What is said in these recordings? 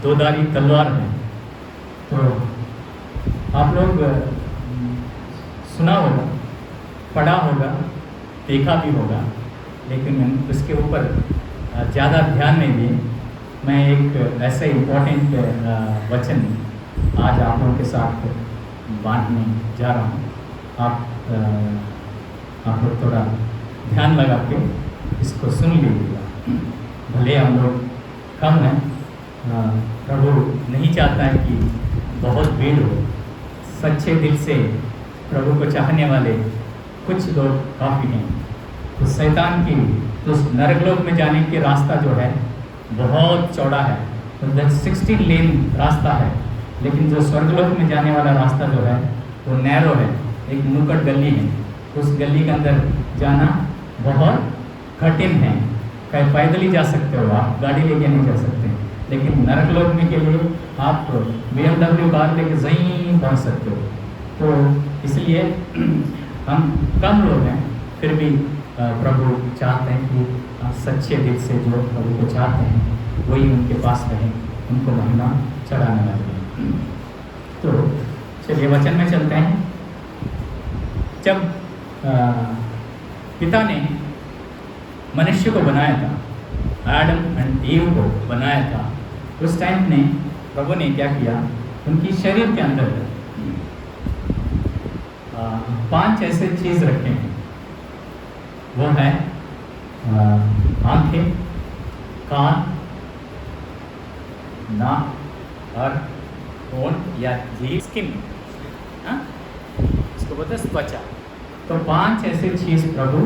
दोधारी तलवार है। तो आप लोग सुना होगा, पढ़ा होगा, देखा भी होगा, लेकिन उसके ऊपर ज़्यादा ध्यान नहीं दिए। मैं एक ऐसे इम्पोर्टेंट वचन आज आप लोगों के साथ बांटने जा रहा हूँ। आप लोग थोड़ा ध्यान लगा के इसको सुन लीजिएगा। भले हम लोग कम हैं, प्रभु नहीं चाहता है कि बहुत भीड़ हो। सच्चे दिल से प्रभु को चाहने वाले कुछ लोग काफ़ी हैं। तो शैतान की तो नरकलोक में जाने के रास्ता जो है बहुत चौड़ा है, तो 16 लेन रास्ता है, लेकिन जो स्वर्गलोक में जाने वाला रास्ता जो है वो नैरो है, एक नुक्कड़ गली है। उस गली के अंदर जाना बहुत कठिन है। कहीं पैदल ही जा सकते हो आप, गाड़ी लेके नहीं जा सकते, लेकिन नरकलोक में के लिए आप BMW कार लेके जहीं पहुँच सकते हो। तो इसलिए हम कम लोग हैं, फिर भी प्रभु चाहते हैं कि आप सच्चे दिल से जो प्रभु को चाहते हैं वही उनके पास रहें, उनको महिमा चढ़ाने लगे। तो चलिए वचन में चलते हैं। जब पिता ने मनुष्य को बनाया था, आदम एंड ईव को बनाया था, उस टाइम ने प्रभु ने क्या किया, उनकी शरीर के अंदर 5 ऐसे चीज़ रखे हैं। वो है आंखें, कान, नाक और होंठ या जीभ, स्किन, इसको बोलते हैं त्वचा। तो 5 ऐसे चीज़ प्रभु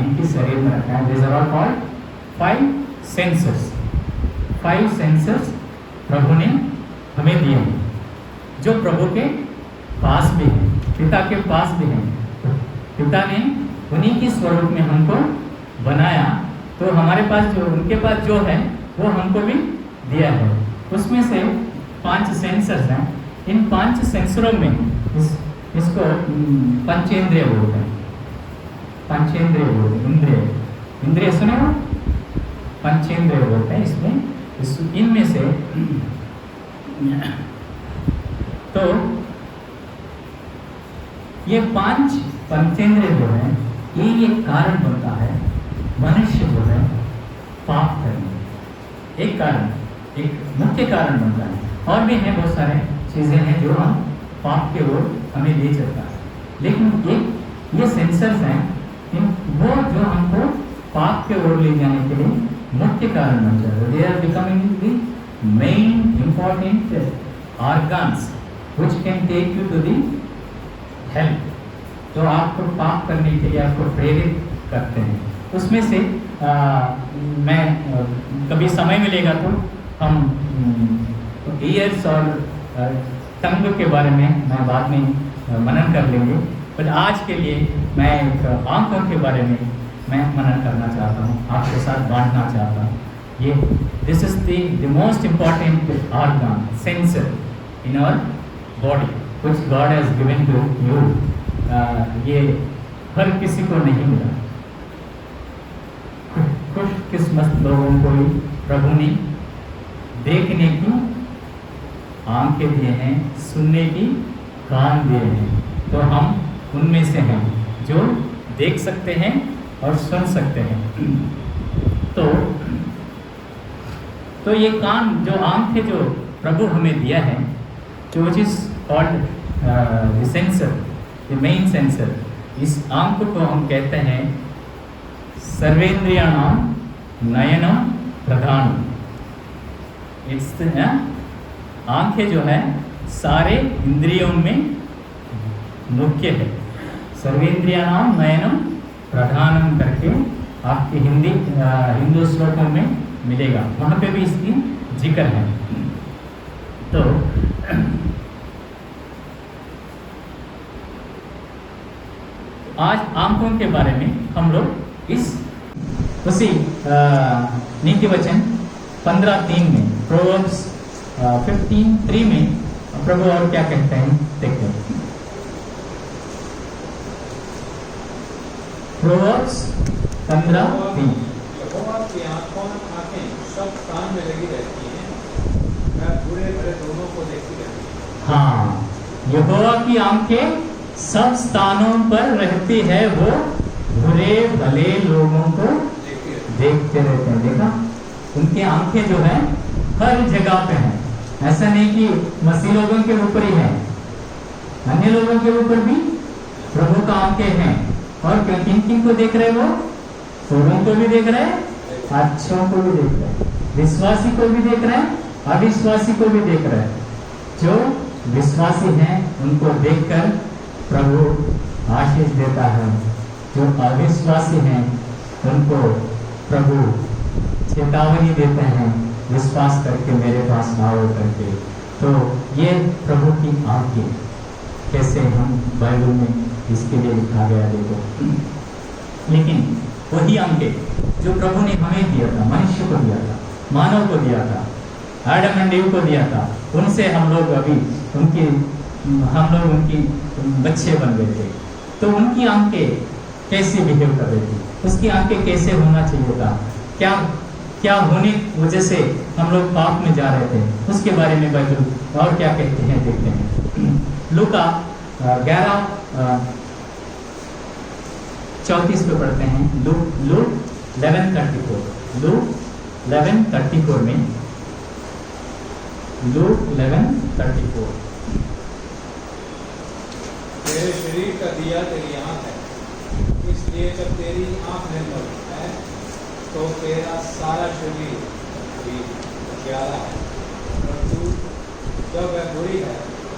इनकी शरीर में रखा है। These are all called 5 senses। 5 sensors प्रभु ने हमें दिए हैं, जो प्रभु के पास भी हैं, पिता के पास भी हैं। पिता ने उन्हीं की स्वरूप में हमको बनाया, तो हमारे पास जो उनके पास जो है वो हमको भी दिया है। उसमें से 5 सेंसर्स हैं। इन 5 सेंसरों में इसको पंचेंद्रिय बोलते हैं। पंचेंद्रिय बोलते हैं, इंद्रिय, इंद्रिय सुने हो, पंचेंद्रिय बोलते हैं इसमें। इनमें से तो ये 5 पंचेंद्रिय जो है, ये एक कारण बनता है मनुष्य जो है पाप करने। एक कारण, एक मुख्य कारण बनता है। और भी हैं बहुत सारे चीज़ें हैं जो हम पाप के ओर हमें ले चलता है, लेकिन ये सेंसर्स हैं, वो जो हमको पाप के ओर ले जाने के लिए मुख्य कारण बन जाते हैं। They are becoming the main important organs which can take you to the help, जो आपको पाप करने के लिए आपको प्रेरित करते हैं। उसमें से मैं कभी समय मिलेगा तो हम ईयर्स और टंग के बारे में मैं बाद में मनन कर लेंगे, पर आज के लिए मैं एक आंखों के बारे में मैं मनन करना चाहता हूँ, आपके साथ बांटना चाहता हूँ। ये this is the most important organ, sensor in our body which God has given to you. ये हर किसी को नहीं मिला। खुशकिस्मत लोगों को ही प्रभु ने देखने की आंखें दिए हैं, सुनने की कान दिए हैं। तो हम उनमें से हैं जो देख सकते हैं और सुन सकते हैं। तो ये कान, जो आंखें जो प्रभु हमें दिया है, जो is called the sensor, the main sensor, इस आंख को हम कहते हैं सर्वेंद्रियाणाम नयनम प्रधानम। इट्स आंखें जो है सारे इंद्रियों में मुख्य है। सर्वेंद्रियाणाम नयनम प्रधानम करके आपके हिंदू श्लोकों में मिलेगा, वहाँ पे भी इसकी जिक्र है। तो आज आंखों के बारे में हम लोग उसी नीति वचन 15:3 में, प्रोवर्ब्स 15:3 में प्रभु और क्या कहते हैं देखते हैं। प्रोवर्ब्स 15:3। यहोवा की आंखें सब काम में लगी रहती हैं, वह बुरे भले दोनों को देखती रहती है। हाँ, यहोवा की आंखें सब स्थानों पर रहती है, वो बुरे भले लोगों को देखते रहते हैं। देखा, उनकी आंखें जो है हर जगह पे हैं। ऐसा नहीं कि मसीह लोगों के ऊपर ही है, अन्य लोगों के ऊपर भी प्रभु का आंखें हैं। और किन किन को देख रहे वो? चोरों को भी देख रहे हैं, अच्छों को भी देख रहे हैं, विश्वासी को भी देख रहे हैं, अविश्वासी को भी देख रहे हैं। जो विश्वासी हैं उनको देखकर प्रभु आशीष देता है, जो अविश्वासी हैं उनको प्रभु चेतावनी देते हैं, विश्वास करके मेरे पास आओ करके। तो ये प्रभु की आंखें कैसे हम बाइबल में इसके लिए लिखा गया देखो। लेकिन वही आंखें जो प्रभु ने हमें दिया था, मनुष्य को दिया था, मानव को दिया था, आदम एंड ईव को दिया था, उनसे हम लोग उनकी बच्चे बन गए थे। तो उनकी आंखें कैसे बिहेव कर रही थी, उसकी आंखें कैसे होना चाहिए था, क्या होने की वजह से हम लोग पाप में जा रहे थे, उसके बारे में बाइबल और क्या कहते हैं देखते हैं। लूका 11:34 पे पढ़ते हैं। लूक 11:34 में, लूक 11:34। तेरे शरीर का दिया तेरी आंख है, इसलिए जब तेरी आंख निर्मल है तो तेरा सारा शरीर भी उजाला है, और तू जब वह बुरी है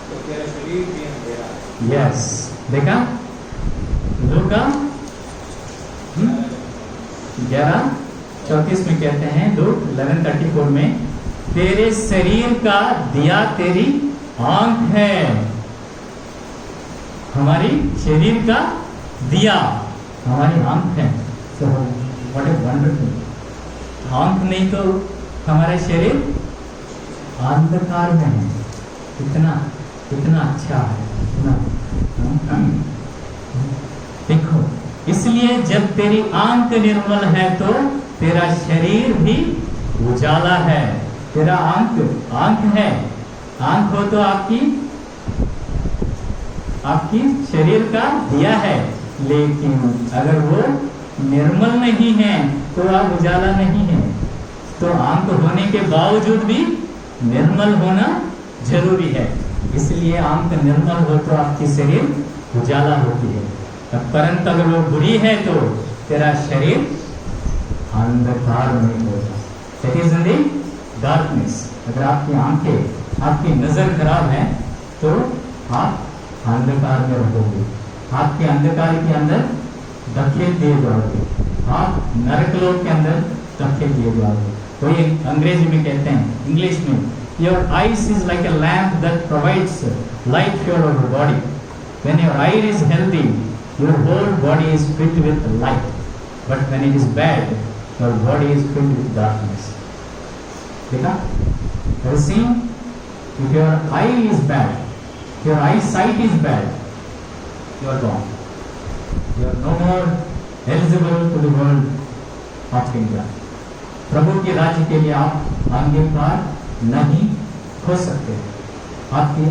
तो तेरा शरीर भी अंधेरा है। यस, देखा लूका 11:34 में कहते हैं, लूक 11:34 में, तेरे शरीर का दिया तेरी आंख है। हमारी शरीर का दिया हमारी आंख है। So what a wonderful, आंख नहीं तो हमारा शरीर अंधकार में है। कितना अच्छा है, इतना देखो। इसलिए जब तेरी आंख निर्मल है तो तेरा शरीर भी उजाला है। तेरा आंख है, आंख हो तो आपकी शरीर का दिया है, लेकिन अगर वो निर्मल नहीं है तो आप उजाला नहीं है। तो आंख होने के बावजूद भी निर्मल होना जरूरी है। इसलिए आंख निर्मल हो तो आपकी शरीर उजाला होती है, परंतु अगर वो बुरी है तो तेरा शरीर अंधकार में होगा। That is in the darkness. अगर आपकी आंखें, आपकी नजर खराब है तो आप अंधकार में रहोगे, आपके अंधकार के अंदर धकेल दिए जाओगे, आप नरकलोक के अंदर धकेल दिए जाओगे। तो ये अंग्रेजी में कहते हैं, इंग्लिश में, your eyes is like a lamp that provides light for your body. When your eye is healthy, your whole body is filled with light. But when it is bad, your body is filled with darkness. देखा? Have you seen? If your eye is bad, your eyesight is bad, you are gone. You are no more eligible to the world of kingdom. प्रभु के राज्य के लिए आप अंगीकार नहीं हो सकते। आपकी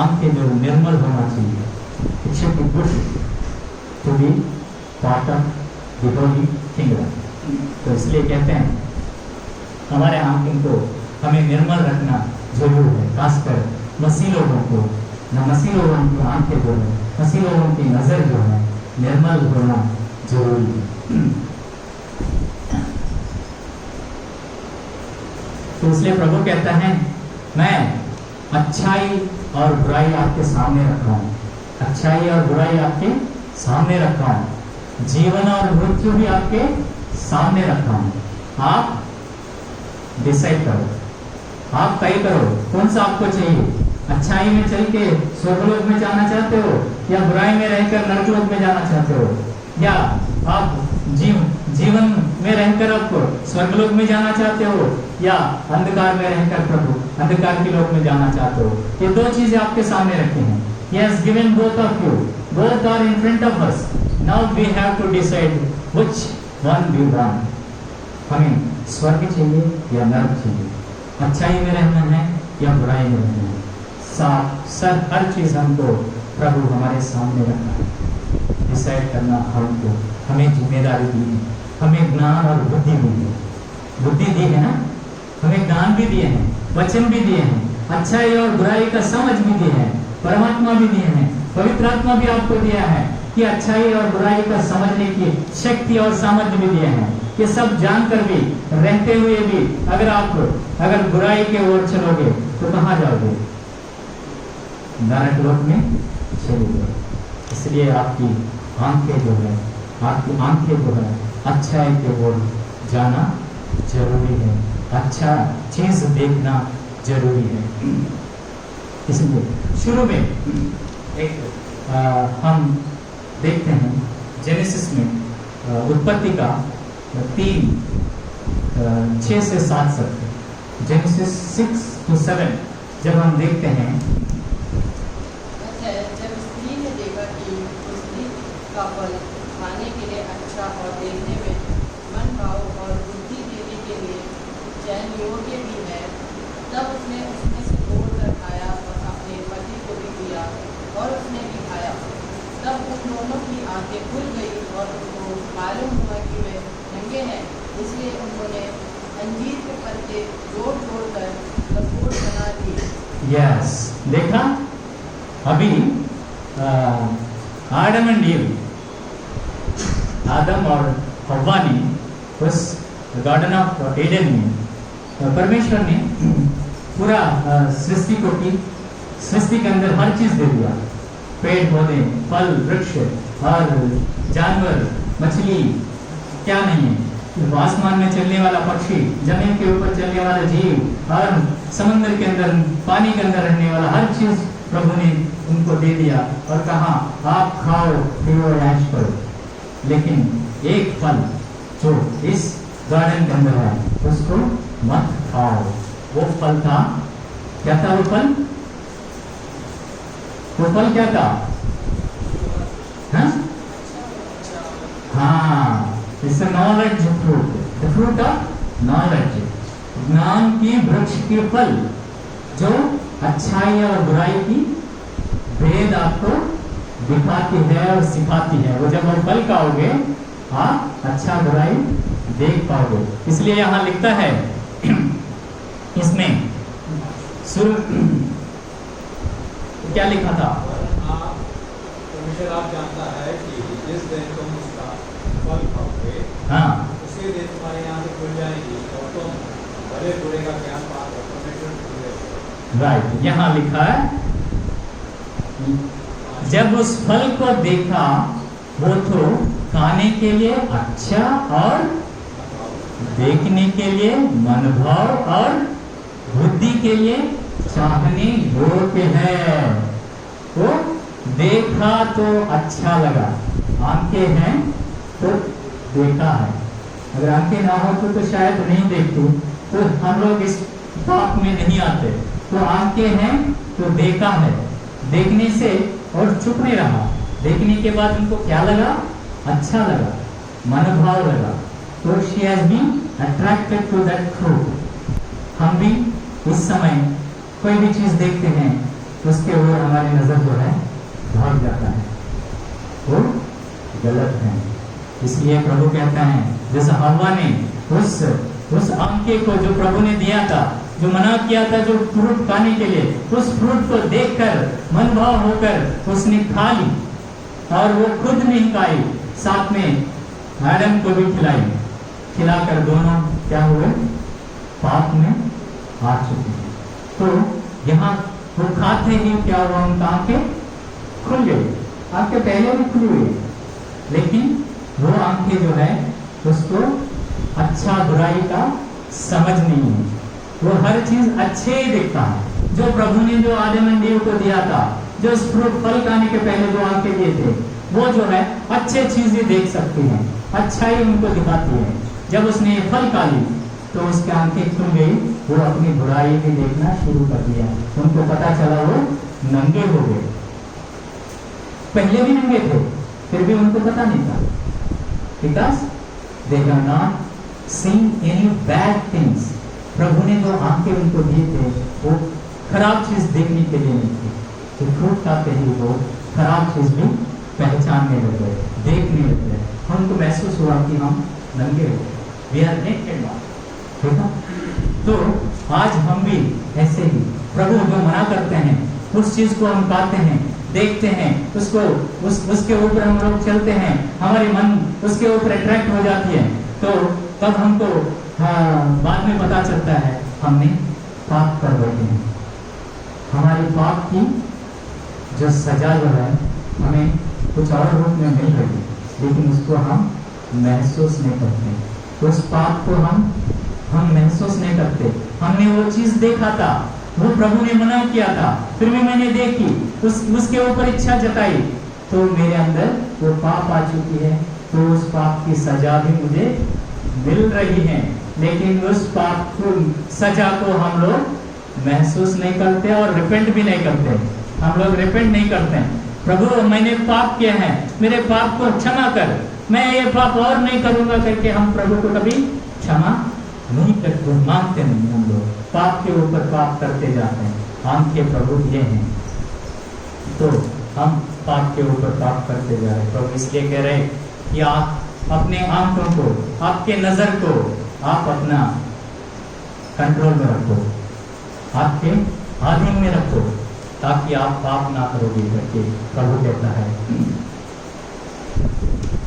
आंखें जो निर्मल होना चाहिए। It should be good to be part of the holy kingdom. तो इसलिए कहते हैं हमारे आंखें को हमें निर्मल रखना जरूर है, खासकर मसीह लोगों को। मसीह लोगों की आंखें जो है, मसीह लोगों की नजर जो है, निर्मल होना जरूरी है। तो इसलिए प्रभु कहता है, मैं अच्छाई और बुराई आपके सामने रखा हूं, अच्छाई और बुराई आपके सामने रखा हूं, जीवन और मृत्यु भी आपके सामने रखा हूं। आप डिसाइड करो, आप तय करो कौन सा आपको चाहिए। अच्छाई में चल के स्वर्गलोक में जाना चाहते हो, या बुराई में रहकर नरकलोक में जाना चाहते हो, या आप जीवन में रहकर आपको स्वर्गलोक में जाना चाहते हो, या अंधकार में रहकर प्रभु अंधकार के लोक में जाना चाहते हो। ये दो चीजें आपके सामने रखी हैं। He has given both of you, both are in front of us. Now we have to decide which one we want. हमें स्वर्ग चाहिए या नरक चाहिए। अच्छाई में रहना है या बुराई में रहना है। साफ सर हर चीज हमको प्रभु हमारे सामने रखना है, डिसाइड करना हमको, हमें जिम्मेदारी दी है, हमें ज्ञान और बुद्धि दी है, बुद्धि दी है ना, हमें ज्ञान भी दिए हैं, वचन भी दिए हैं, अच्छाई और बुराई का समझ भी दिए हैं, परमात्मा भी दिए हैं, पवित्र आत्मा भी आपको दिया है कि अच्छाई और बुराई का समझने की शक्ति और सामर्थ्य भी दिए हैं। ये सब जानकर भी रहते हुए भी अगर बुराई के ओर चलोगे तो कहाँ जाओगे? नरक लोक में चलोगे। इसलिए आपकी आंखें जो है अच्छाई के ओर जाना जरूरी है, अच्छा चीज देखना जरूरी है। इसलिए शुरू में हम देखते हैं जेनेसिस में उत्पत्ति का 6 से 7 तक, जेनेसिस 6 to 7 जब हम देखते हैं। जब स्त्री ने देखा कि उसकी का फल खाने के लिए अच्छा और देखने में मन भाव और बुद्धि देने के लिए चयन योग्य भी है, तब उसने उसमें से तोड़कर खाया और अपने पति को भी दिया और उसने भी खाया। तब उन दोनों की आंखें खुल गई और उनको मालूम हुआ कि वे नंगे हैं, इसलिए उन्होंने अंजीर के पत्ते जोड़ जोड़ कर कपूर बना दिए। यस, देखा अभी आदम और हव्वा ने उस गार्डन ऑफ एडन में परमेश्वर ने पूरा सृष्टि को की, सृष्टि के अंदर हर चीज दे दिया, पेड़ पौधे, फल, वृक्ष और जानवर, मछली, क्या नहीं है, आसमान में चलने वाला पक्षी, जमीन के ऊपर चलने वाला जीव और समुद्र के अंदर, पानी के अंदर रहने वाला हर चीज प्रभु ने उनको दे दिया और कहा आप खाओ पियो ऐश करो, लेकिन एक फल जो इस गार्डन के अंदर है उसको मत खाओ। वो फल था, क्या था वो फल? वो फल क्या था? हाँ, it's a knowledge fruit, the fruit of knowledge, ज्ञान की वृक्ष के फल जो अच्छाई और बुराई की भेद आपको दिखाती है और सिखाती है। वो जब आप फल खाओगे आप अच्छा बुराई देख पाओगे। इसलिए यहाँ लिखता है इसमें क्या लिखा था? परमेश्वर आप जानता है कि जिस दिन तुम उसका फल खाओगे, हाँ, उसी दिन तुम्हारी आंखें खुल जाएंगी और तुम भले बुरे का ज्ञान पाकर परमेश्वर। राइट, यहाँ लिखा है जब उस फल को देखा वो तो खाने के लिए अच्छा और देखने के लिए मनभाव और बुद्धि के लिए चाहने योग्य है। वो देखा तो अच्छा लगा, आंखें हैं तो देखा है। अगर आंखें ना हो तो शायद नहीं देखते, तो हम लोग इस पाप में नहीं आते। तो आंखें हैं तो देखा है, देखने से और चुप नहीं रहा, देखने के बाद उनको क्या लगा? अच्छा लगा, मनोभाव लगा, तो she has been attracted to that fruit. हम भी इस समय कोई भी चीज देखते हैं उसके ओर हमारी नजर जो है भाग जाता है, वो गलत है। इसलिए प्रभु कहता है जैसे हव्वा ने उस आंखें को जो प्रभु ने दिया था, जो मना किया था जो फ्रूट खाने के लिए, उस फ्रूट को देखकर मनभाव होकर उसने खा ली और वो खुद नहीं खाई, साथ में आदम को भी खिलाई, खिलाकर दोनों क्या हुए? पाप में आ चुके हैं। तो यहाँ वो खाते ही क्या हुआ? उनका आंखें खुल गई, आंखें पहले भी खुली हुई, लेकिन वो आंखें जो है उसको अच्छा बुराई का समझ नहीं है, वो हर चीज अच्छे ही दिखता है। जो प्रभु ने जो आदम एंड ईव को दिया था, जो इस फ्रूट फल खाने के पहले जो आंखें दिए थे, वो जो है अच्छे चीजें देख सकती हैं, अच्छा ही उनको दिखाती है। जब उसने ये फल खा ली तो उसकी आंखें खुल गई, वो अपनी बुराई भी देखना शुरू कर दिया। उनको पता चला वो नंगे हो गए, पहले भी नंगे थे फिर भी उनको पता नहीं था, because they have not seen any bad things, प्रभु ने जो आंखें उनको दिए थे वो खराब चीज देखने के लिए नहीं थी, तो फ्रूट खाते ही वो खराब चीज भी पहचानने लग गए, देखने लग गए। हमको महसूस हुआ कि हम नंगे हो गए, वी आर नेकेड, ठीक है। तो आज हम भी ऐसे ही प्रभु जो मना करते हैं उस चीज को हम पाते हैं, देखते हैं, उसको उसके ऊपर हम लोग चलते हैं, हमारी मन उसके ऊपर अट्रैक्ट हो जाती है, तो तब हमको बाद में पता चलता है हमने पाप कर बैठे हैं। हमारी पाप की जो सजा जो है हमें कुछ और रूप में मिल रही है, लेकिन उसको हम महसूस नहीं करते। उस पाप को हम महसूस नहीं करते। हमने वो चीज देखा था, वो प्रभु ने मना किया था, फिर भी मैंने देखी, उसके ऊपर इच्छा जताई, तो मेरे अंदर वो पाप आ चुकी है, तो उस पाप की सजा भी मुझे मिल रही है, लेकिन उस पाप को सजा को हम लोग महसूस नहीं करते और रिपेंट भी नहीं करते। हम लोग रिपेंट नहीं करते। प्रभु मैंने पाप किया है, मेरे पाप को क्षमा कर, मैं ये पाप और नहीं करूंगा करके हम प्रभु को कभी क्षमा नहीं करते, मानते नहीं। हम लोग पाप के ऊपर पाप करते जाते हैं। आंखें प्रभु दिए हैं तो हम पाप के ऊपर पाप करते जा रहे हैं। प्रभु इसलिए कह रहे कि आप अपने आंखों को, आपके नजर को आप अपना कंट्रोल में रखो, आपके अधीन में रखो, ताकि आप पाप ना करोगे करके प्रभु कहता है।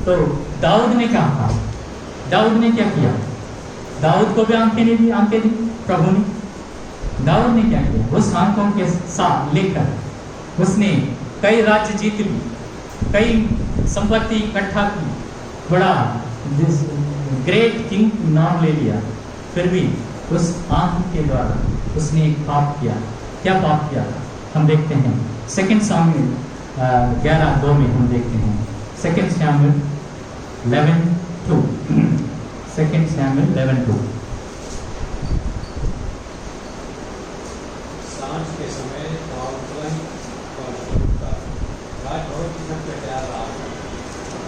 तो दाऊद ने क्या कहा? दाऊद ने क्या किया? दाऊद को भी आंखें नहीं दी, आंखें दी प्रभु ने। दाऊद ने क्या किया? उस आंखों के साथ लेकर उसने कई राज्य जीत ली, कई संपत्ति इकट्ठा की, बड़ा ग्रेट किंग नाम ले लिया, फिर भी उस आंख के द्वारा उसने एक पाप किया। क्या पाप किया? हम देखते हैं 2 सामुएल 11:2 में हम देखते हैं। 2 सामुएल 11:2 2 सामुएल 11:2। सांझ के समय राजभवन की छत पर जा रहा था।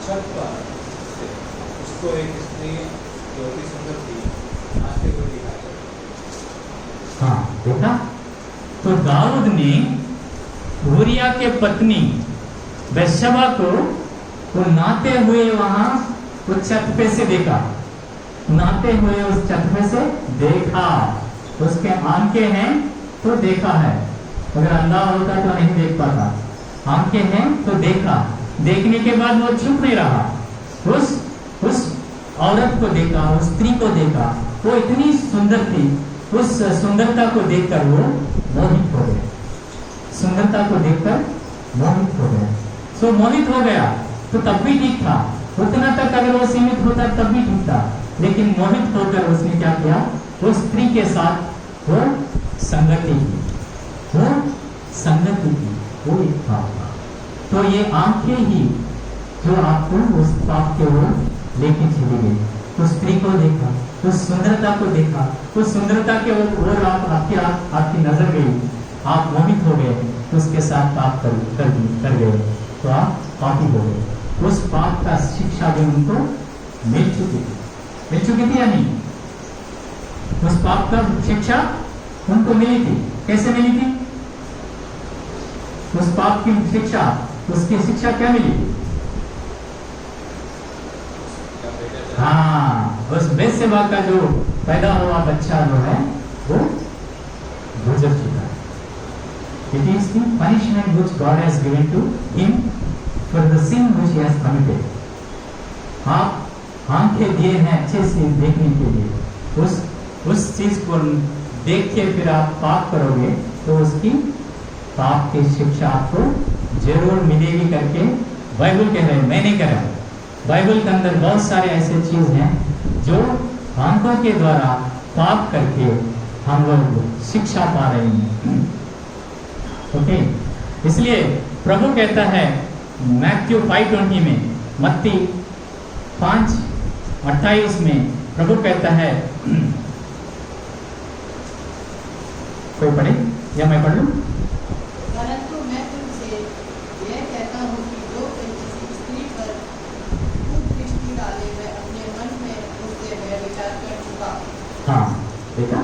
छत पर से उसको एक स्त्री जो अति सुंदर थी नाचते हुए दिखाई। हाँ, देखा? तो दाऊद ने ऊरिया के पत्नी बैशबा को वो नहाते हुए वहां वो छत पे से देखा, नहाते हुए उस छत पे से देखा। उसके आंखें हैं तो देखा है, अगर अंधा होता तो नहीं देख पाता। आंखें हैं तो देखा, देखने के बाद वो चुप नहीं रहा, उस औरत को देखा, उस स्त्री को देखा। वो इतनी सुंदर थी, उस सुंदरता को देखकर वो मोहित हो गया। सुंदरता को देखकर मोहित हो गया। सो मोहित हो गया तो तब भी ठीक था, उतना तक अगर वो सीमित होता तब भी ठीक था, लेकिन मोहित होकर उसने क्या किया? वो स्त्री के साथ वो संगति की, वो संगति की, वो एक पाप था। तो ये आंखें ही जो आपको उस पाप के ओर लेके चली गई। उस स्त्री को देखा, उस सुंदरता को देखा, उस सुंदरता के ओर आपकी नजर गई, आप मोहित हो गए, उसके साथ पाप कर गए, तो आप पापी हो गए। उस पाप का शिक्षा भी उनको मिल चुकी थी या नहीं? उस पाप का शिक्षा उनको मिली थी। कैसे मिली थी उस पाप की शिक्षा? उसकी शिक्षा क्या मिली? हाँ, उस बेसबा का जो पैदा हुआ बच्चा जो है वो गुजर चुका है। It is the punishment which God has given to him for the sin which he has committed. आप आंखें दिए हैं अच्छे से देखने के लिए, उस चीज को देख के फिर आप पाप करोगे तो उसकी पाप की शिक्षा आपको जरूर मिलेगी करके बाइबल कह रहे हैं। मैं नहीं कह रहा, बाइबल के अंदर बहुत सारे ऐसे चीज हैं जो आंखों के द्वारा पाप करके हम लोग शिक्षा पा रहे हैं। ओके, इसलिए प्रभु कहता है मैथ्यू 5:20 में, मत्ती 5:28 में प्रभु कहता है, कोई पढ़े या मैं पढ़ लूं? परंतु मैं तुमसे यह कहता हूँ कि जो कोई किसी स्त्री पर कुछ दृष्टि डाले, वह अपने मन में उससे व्यभिचार कर चुका। हाँ, देखा?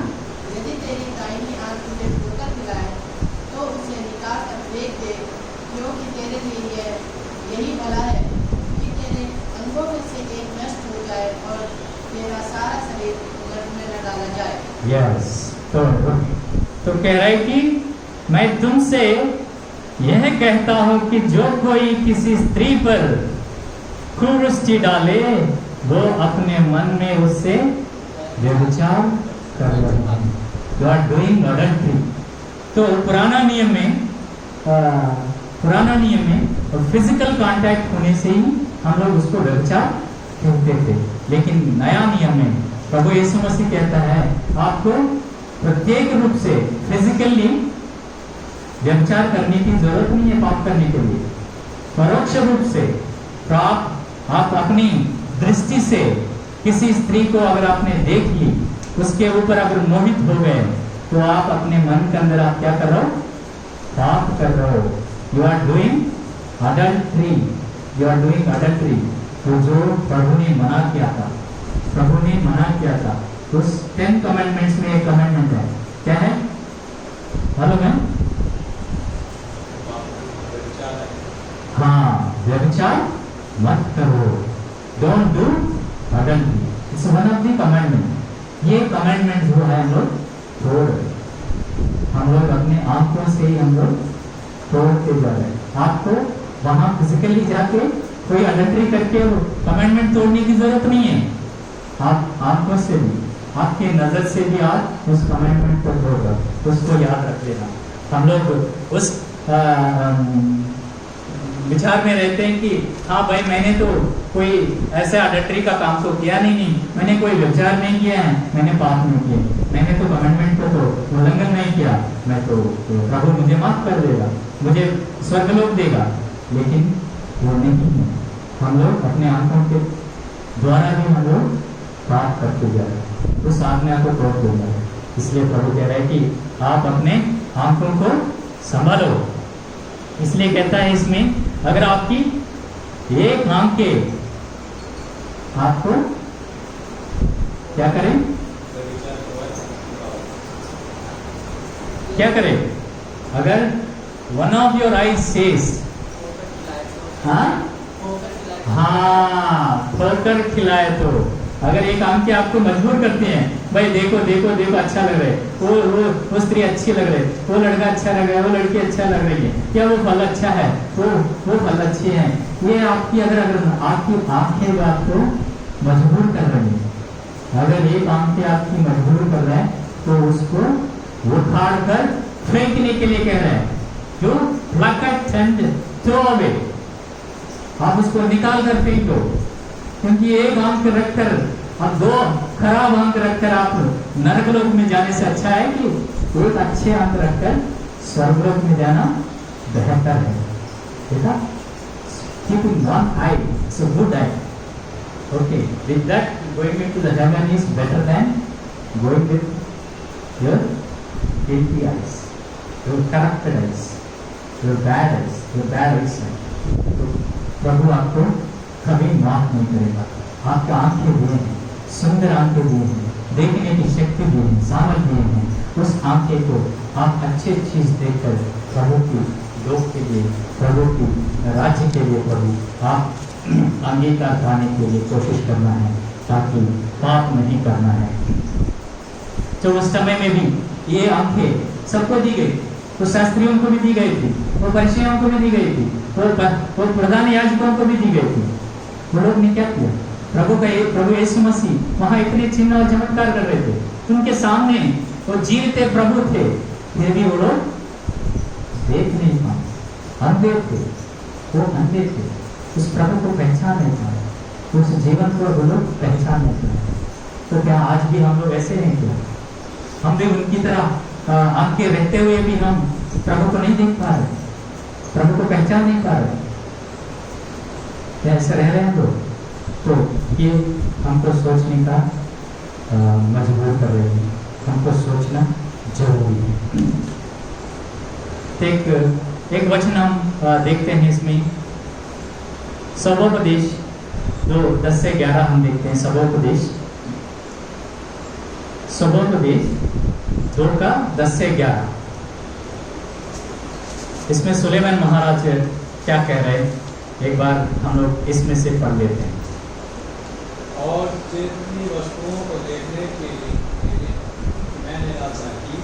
के उलट में न डाला जाए। यस, तो कह रहा है कि मैं तुमसे यह कहता हूं कि जो कोई किसी स्त्री पर कुदृष्टि डाले वो अपने मन में उससे व्यभिचार कर रहा है। You are doing adultery. तो पुराना नियम में फिजिकल कांटेक्ट होने से ही हम लोग उसको व्यभिचार कहते थे, लेकिन नया नियम में प्रभु यीशु मसीह कहता है आपको प्रत्येक रूप से फिजिकली व्यभिचार करने की जरूरत नहीं है पाप करने के लिए। परोक्ष रूप से आप अपनी दृष्टि से किसी स्त्री को अगर आपने देख ली, उसके ऊपर अगर मोहित हो गए, तो आप अपने मन के अंदर आप क्या कर रहे हो? पाप कर रहे हो। You are doing adultery, you are doing adultery. तो जो प्रभु ने मना किया था, प्रभु ने मना किया था, उस 10 कमेंडमेंट्स में एक कमेंडमेंट है, क्या है मालूम है? हाँ, व्यभिचार मत करो, don't do adultery, it's one of the commandment. ये कमेंडमेंट जो है हम लोग अपने आंखों से ही हम लोग तोड़ते जा रहे हैं। आपको वहां फिजिकली जाके कोई अडल्ट्री करके कमेंडमेंट तोड़ने की जरूरत नहीं है। आप आंखों से भी, आपके नजर से भी आप उस कमेंडमेंट को तोड़ दो, उसको याद रख लेना। हम लोग उस विचार में रहते हैं कि हाँ भाई मैंने तो कोई ऐसे अडल्ट्री का काम तो किया नहीं, मैंने कोई व्यभिचार नहीं किया है, मैंने पाप नहीं किया, मैंने तो कमेंडमेंट को तो उल्लंघन नहीं किया, मैं तो प्रभु मुझे माफ कर देगा, मुझे स्वर्गलोक देगा। लेकिन वो नहीं है। हम लोग अपने आंखों के द्वारा भी हम लोग पाप करते जा रहे हैं, उस आज्ञा को तोड़ दे रहे हैं। इसलिए प्रभु कह रहा है कि आप अपने आंखों को संभालो। इसलिए कहता है इसमें अगर आपकी एक आंख के आपको क्या करें, क्या करें? अगर one of your eyes says, ठोकर खिलाए तो, अगर एक आंख के आपको मजबूर करते हैं, भाई देखो देखो देखो अच्छा लग रहा है, वो स्त्री अच्छी लग रही है, वो लड़का अच्छा लग रहा है, वो लड़की अच्छा लग रही है, क्या वो फल अच्छा है, वो फल अच्छे हैं, ये आपकी अगर आपकी आंखें जो आपको मजबूर कर रही है, अगर एक आंख के आपकी मजबूर कर रहा है, तो उसको उखाड़ कर फेंकने के लिए कह रहे हैं, जो pluck it and throw away, आप उसको निकाल कर फेंक दो। क्योंकि एक आंख रखकर और 2 खराब आंख रखकर आप नरकलोक में जाने से अच्छा है कि एक अच्छे आंख रखकर स्वर्गलोक में जाना बेहतर है। देखा, keeping one I it's a good I. Okay, with that going into the heaven is better than going with your guilty eyes, your corrupted eyes, your bad eyes, your bad eyesight। तो प्रभु आपको कभी माफ नहीं करेगा। आपके आंखें दिए हैं, सुंदर आंखें दिए हैं, देखने की शक्ति दी है, सामर्थ दिए हैं, उस आंखें को आप अच्छी चीज देखकर प्रभु की लोक के लिए, प्रभु की राज्य के लिए प्रभु आप अंगीकार पाने के लिए कोशिश करना है, ताकि पाप नहीं करना है। तो उस समय में भी ये आंखें सबको दी गई, तो शास्त्रियों को भी दी गई थी, वो फरीसियों को भी दी गई थी, वो प्रधान याजकों को भी दी गई थी। वो लोग ने क्या किया? प्रभु यीशु मसीह वहां इतने चिन्ह और चमत्कार कर रहे थे, उनके सामने वो जीवते प्रभु थे, फिर भी वो लोग देख नहीं पाए, अंधे थे, वो अंधे थे, उस प्रभु को पहचान नहीं पाए, उस जीवन को वो लोग पहचान नहीं पाए। तो क्या आज भी हम लोग ऐसे हैं? क्या हम भी उनकी तरह आंखें रहते हुए भी हम प्रभु को नहीं देख पा रहे, प्रभु को पहचान नहीं पा रहे? क्या ऐसे रह रहे हैं लोग? तो ये हमको सोचने का मजबूर कर रहे हैं, हमको सोचना जरूरी है। एक वचन हम देखते हैं इसमें, सबोपदेश 2:10 से 11 हम देखते हैं। सबोपदेश 2:10 से 11। इसमें सुलेमान महाराज क्या कह रहे हैं, एक बार हम लोग इसमें से पढ़ लेते हैं। और जितनी वस्तुओं को देखने के लिए मैंने आशा की,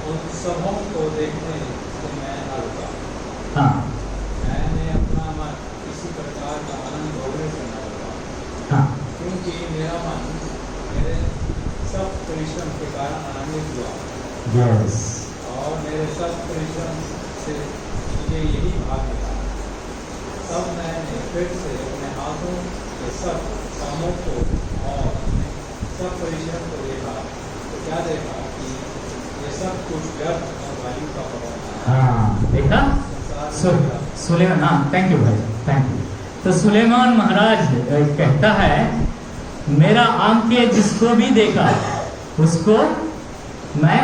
उन सबों को देखने से मैं न रुका। हाँ मैंने अपना मन किसी प्रकार का आनंद भोगने से न रुका, हाँ क्योंकि मेरा मन मेरे सब परिश्रम के कारण आनंदित हुआ, यस और मेरे सब परिश्रम से मुझे यही भाग मिला। तब मैंने फिर से अपने हाथों के सब कामों को और अपने सब परिश्रम को देखा, तो क्या देखा कि ये सब कुछ व्यर्थ और वायु का प्रभाव था। हाँ देखा सुलेमान, हाँ थैंक यू भाई, थैंक यू। तो सुलेमान महाराज कहता है मेरा आंखें जिसको भी देखा उसको मैं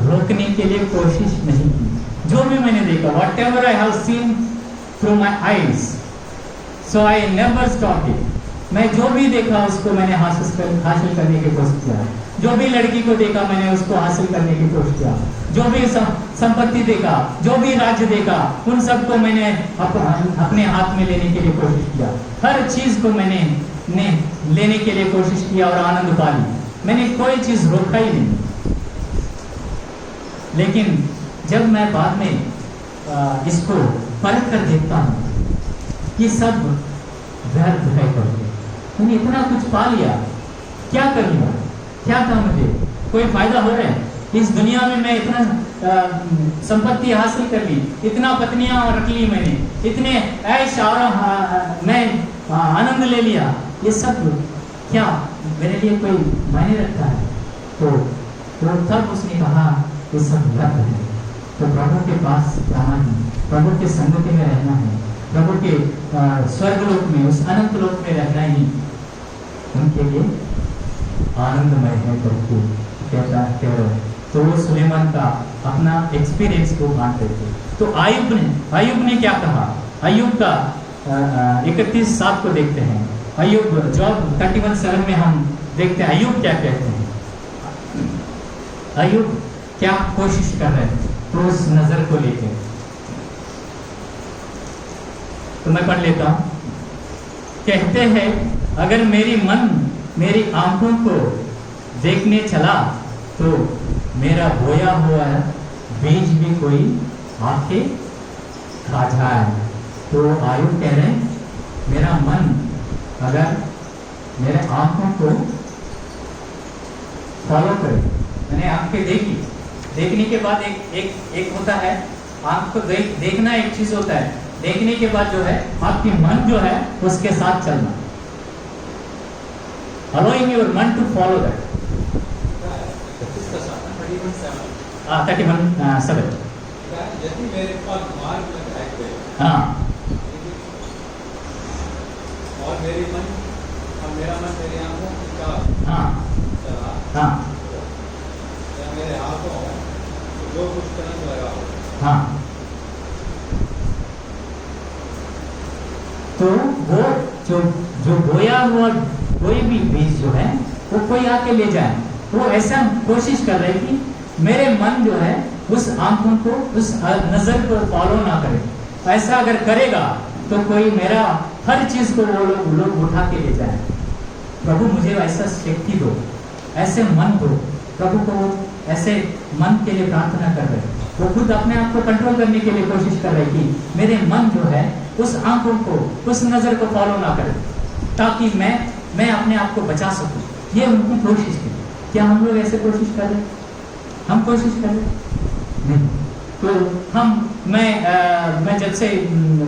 रोकने के लिए कोशिश नहीं की। जो भी मैंने देखा, what ever I have seen through my eyes, so I never stop it. मैं जो भी देखा उसको मैंने हासिल करने की कोशिश किया। जो भी लड़की को देखा मैंने उसको हासिल करने की कोशिश किया। जो भी संपत्ति देखा, जो भी राज्य देखा, उन सबको मैंने अपने हाथ में लेने के लिए कोशिश किया। हर चीज को मैंने लेने के लिए कोशिश किया और आनंद पा ली। मैंने कोई चीज रोका ही नहीं। लेकिन जब मैं बाद में इसको परख कर देखता हूँ, ये सब व्यर्थ है करके मैंने इतना कुछ पा लिया, क्या कर लिया, क्या था मुझे, कोई फायदा हो रहा है इस दुनिया में? मैं इतना संपत्ति हासिल कर ली, इतना पत्नियां रख ली मैंने, इतने ऐश और मैं आनंद ले लिया, ये सब क्या मेरे लिए कोई मायने रखता है? तो तब उसने कहा ये सब व्यर्थ है। तो प्रभु के पास जाना है, प्रभु के संगति में रहना है, प्रभु के स्वर्गलोक में, उस अनंत लोक में रहना ही उनके लिए आनंदमय है करके कह रहे हैं। तो वो सुलेमान का अपना एक्सपीरियंस को बांटते थे। तो अय्यूब ने क्या कहा? अय्यूब का 31:7 को देखते हैं। अय्यूब जॉब 31:7 में हम देखते हैं अय्यूब क्या कहते हैं। अय्यूब क्या कोशिश कर रहे हैं तो उस नजर को लेकर, तो मैं पढ़ लेता हूं। कहते हैं अगर मेरी मन मेरी आंखों को देखने चला तो मेरा बोया हुआ बीज भी कोई आके खा जाए। तो अय्यूब कह रहे हैं मेरा मन अगर मेरे आंखों को फॉलो करे, मैंने आंखें देखी, देखने के बाद एक होता है आंख को देखना, एक चीज होता है, देखने के बाद जो है आपकी मन जो है उसके साथ चलना, allowing your मन to follow that। 31:7 यदि मेरे पास मार्ग में आए हुए, हाँ, और मेरा मन मेरी आंखों का हाँ चला, हाँ या मेरे हाथों जो कुछ करने लगा हो, हाँ, तो वो जो बोया हुआ कोई भी बीज जो है वो कोई आके ले जाए, वो ऐसा कोशिश कर रहे कि मेरे मन जो है उस आंखों को, उस नजर को फॉलो ना करे। ऐसा अगर करेगा तो कोई मेरा हर चीज को वो लोग उठा के ले जाए। प्रभु मुझे ऐसा शक्ति दो, ऐसे मन दो। प्रभु को ऐसे मन के लिए प्रार्थना कर रहे, वो खुद अपने आप को कंट्रोल करने के लिए कोशिश कर रहे कि मेरे मन जो है उस आंखों को, उस नजर को फॉलो ना करे, ताकि मैं अपने आप को बचा सकूं। ये उनकी कोशिश थी। क्या हम लोग ऐसे कोशिश कर रहे? हम कोशिश कर रहे नहीं। तो मैं जब से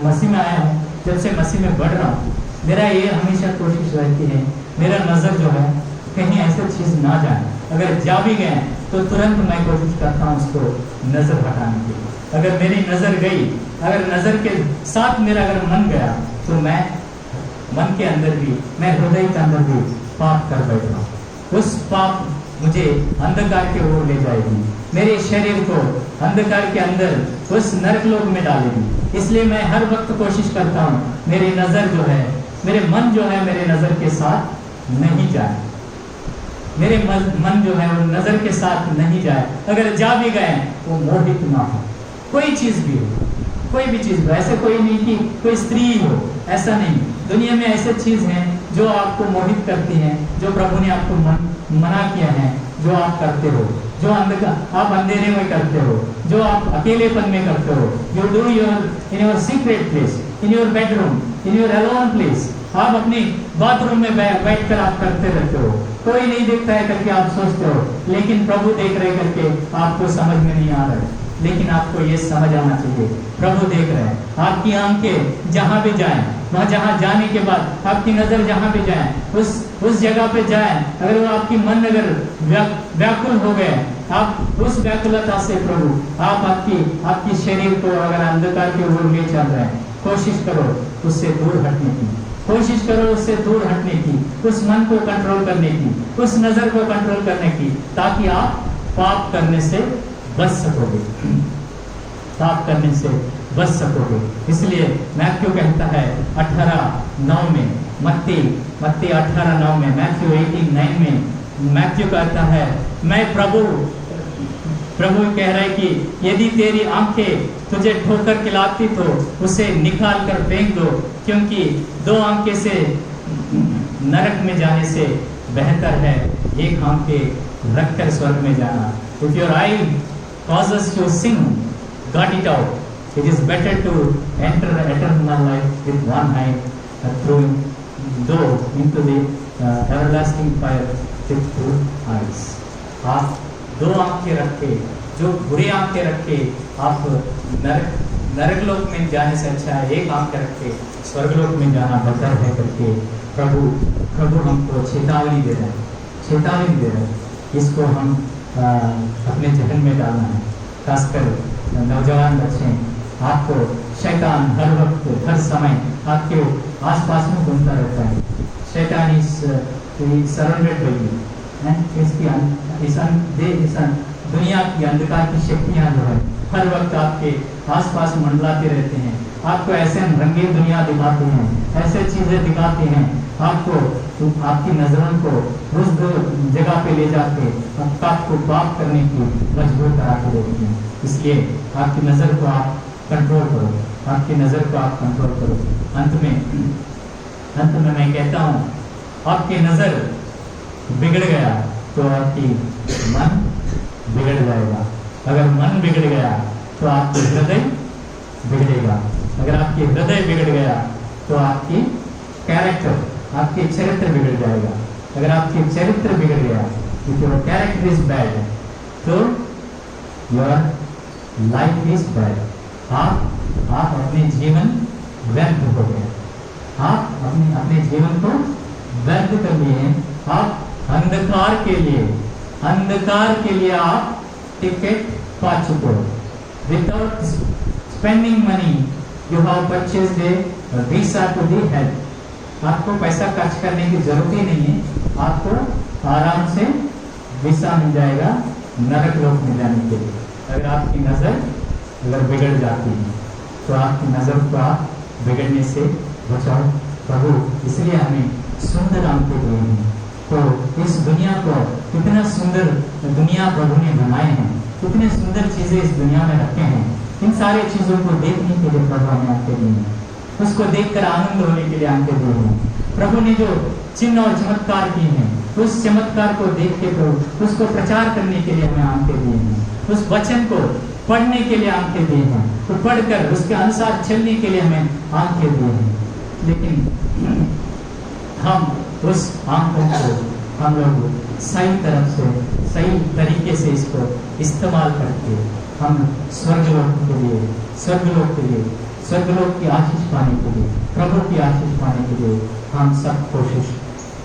मसीह में आया हूँ, जब से मसीह में बढ़ रहा हूँ, मेरा ये हमेशा कोशिश रहती है मेरा नजर जो है कहीं ऐसी चीज ना जाए। अगर जा भी गए तो तुरंत मैं कोशिश करता हूँ उसको नजर हटाने की। अगर मेरी नजर गई, अगर नजर के साथ मेरा अगर मन गया, तो मैं मन के अंदर भी, मैं हृदय के अंदर भी पाप कर बैठा। उस पाप मुझे अंधकार की ओर ले जाएगी, मेरे शरीर को अंधकार के अंदर उस नरक लोक में डालेगी। इसलिए मैं हर वक्त कोशिश करता हूँ मेरी नजर जो है, मेरे मन जो है मेरे नजर के साथ नहीं जाए, मेरे मन जो है वो नजर के साथ नहीं जाए। अगर जा भी गए वो मोहित ना हो, कोई चीज भी हो, कोई भी चीज हो। ऐसे कोई नहीं कि कोई स्त्री हो, ऐसा नहीं। दुनिया में ऐसे चीज हैं जो आपको मोहित करती हैं, जो प्रभु ने आपको मना किया है, जो आप करते हो, जो आप अंधेरे में करते हो, जो आप अकेलेपन में करते हो, you do in your secret place, in your bedroom, in your alone place, आप अपने बाथरूम में बैठ कर आप करते रहते हो, कोई नहीं देखता है करके आप सोचते हो, लेकिन प्रभु देख रहे करके आपको समझ में नहीं आ रहा है। लेकिन आपको ये समझ आना चाहिए, प्रभु देख रहे हैं। आपकी आंखें जहां भी जाएं, वहां जहां जाने के बाद आपकी नजर जहां भी जाए, उस जगह पे जाए, अगर वो आपकी मन अगर व्याकुल हो गए, आप उस व्याकुलता से प्रभु आप आपकी शरीर को अगर अंधकार की ओर ले चल रहे हैं, कोशिश करो उससे दूर हटने की, कोशिश करो उससे दूर हटने की, उस मन को कंट्रोल करने की, उस नजर को कंट्रोल करने की, ताकि आप पाप करने से बच सकोगे, पाप करने से बच सकोगे। इसलिए मैथ्यू कहता है 18:9 में, मत्ती 18:9 में, मैथ्यू 18:9 में मैथ्यू कहता है, मैं प्रभु कह रहा है कि यदि तेरी आंखें तुझे ठोकर खिलाती तो उसे निकाल कर फेंक दो, क्योंकि 2 आंखें से नरक में जाने से बेहतर है एक आंखें रखकर स्वर्ग में जाना। If your eye causes you sin, gut it out. It is better to enter eternal life with one eye through into the everlasting fire with 2 eyes. आप 2 आंखें रखे, जो बुरी आंखें रखे, आप नरक लोक में जाने से अच्छा है एक आंख रखे स्वर्ग लोक में जाना बेहतर है करके प्रभु हमको चेतावनी दे रहे हैं। इसको हम अपने जहन में डालना है। खासकर नौजवान बच्चे, आपको शैतान हर वक्त हर समय आपके आसपास में घूमता रहता है। शैतान इस सराउंडेड बाय यू, इसकी दुनिया की अंधकार की शक्तियां जो है हर वक्त आपके आसपास मंडलाते रहते हैं, आपको ऐसे रंगीन दुनिया दिखाते हैं, ऐसे चीजें दिखाते हैं, आपकी नजरों को उस जगह पे ले जाके आपको पाप करने की मजबूर करा के देते हैं। इसलिए आपकी नजर को आप कंट्रोल करो। अंत में मैं कहता हूँ, आपकी नजर बिगड़ गया तो आपकी मन बिगड़ जाएगा। अगर मन बिगड़ गया तो आपकी हृदय बिगड़ेगा। अगर आपकी हृदय बिगड़ गया तो आपकी कैरेक्टर, आपके चरित्र बिगड़ जाएगा। अगर आपके चरित्र बिगड़ गया, if your character is bad, तो your life is bad. आप अपने जीवन व्यर्थ हो गए, आप अपने जीवन को व्यर्थ कर लिए। आप अंधकार के लिए आप टिकट पा चुके हो। Without spending money, you have purchased a visa to the hell. आपको पैसा खर्च करने की जरूरत ही नहीं है, आपको आराम से वीसा मिल जाएगा नरक लोक में जाने के लिए। अगर आपकी नजर बिगड़ जाती है तो आपकी नजर को आप बिगड़ने से बचाओ। प्रभु इसलिए हमें सुंदर आंखें दिए हैं। तो इस दुनिया को कितना सुंदर दुनिया प्रभु ने बनाए हैं, कितने सुंदर चीजें इस दुनिया में रखे हैं। इन सारी चीजों को देखने के लिए प्रभु हमें आंखें दी हैं, उसको देखकर आनंद होने के लिए आंखें दी हैं। प्रभु ने जो चिन्ह और चमत्कार किए हैं, उस चमत्कार को देख के प्रभु उसको प्रचार करने के लिए हमें आंखें दी हैं, उस वचन को पढ़ने के लिए आंखें दी हैं, तो पढ़कर उसके अनुसार चलने के लिए हमें आंखें दी हैं। लेकिन हम उस आंखों को हम लोग सही तरफ से सही तरीके से इसको इस्तेमाल करके हम स्वर्गलोक की आशीष पाने के लिए, प्रभु की आशीष पाने के लिए हम सब कोशिश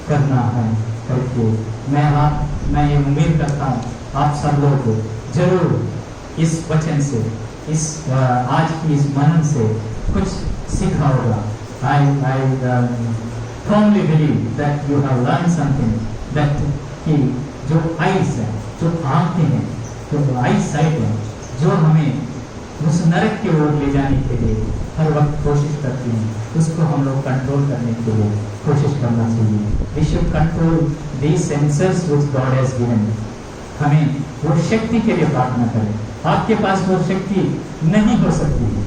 करना है करके मैं ये उम्मीद करता हूँ आप सब लोग जरूर इस वचन से, इस आज की इस मनन से कुछ सीखा होगा। I firmly believe that you have learned something, that कि जो आइज है, जो आंखें हैं, जो आई साइट है, जो हमें उस नरक की ओर ले जाने के लिए हर वक्त कोशिश करती हैं, उसको हम लोग कंट्रोल करने के लिए कोशिश करना चाहिए। We should control these sensors which God has given. हमें वो शक्ति के लिए प्रार्थना करें। आपके पास वो शक्ति नहीं हो सकती है,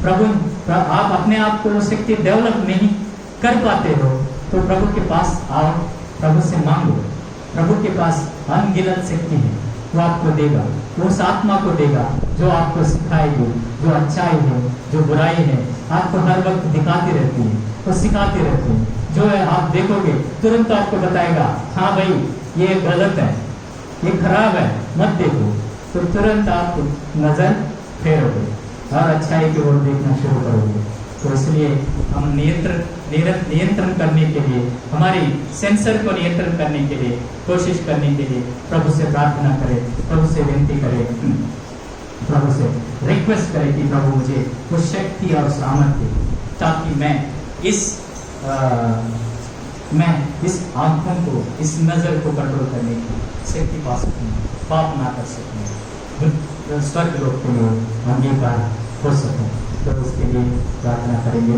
प्रभु आप अपने आप को वो शक्ति डेवलप नहीं कर पाते हो, तो प्रभु के पास आओ, प्रभु से मांगो। प्रभु के पास अनगिनत शक्ति है, वो आपको देगा, वो उस आत्मा को देगा जो आपको सिखाएगी, जो अच्छाई है, जो बुराई है, आपको हर वक्त दिखाती रहती है, वो सिखाती रहती है। जो है आप देखोगे तुरंत आपको बताएगा, हाँ भाई ये गलत है, ये खराब है, मत देखो। तो तुरंत आप नजर फेरोगे और अच्छाई की ओर देखना शुरू करोगे। तो इसलिए हम नियंत्रण करने के लिए, हमारी सेंसर को नियंत्रण करने के लिए कोशिश करने के लिए प्रभु से प्रार्थना करें, प्रभु से विनती करें, प्रभु से रिक्वेस्ट करें कि प्रभु मुझे वो शक्ति और सामर्थ्य, ताकि मैं इस आंखों को, इस नज़र को कंट्रोल करने की शक्ति पा सकूँ, पाप ना कर सकूँ, स्वर्ग लोक के लिए अंगीकार हो सकूँ। तो उसके लिए प्रार्थना करेंगे।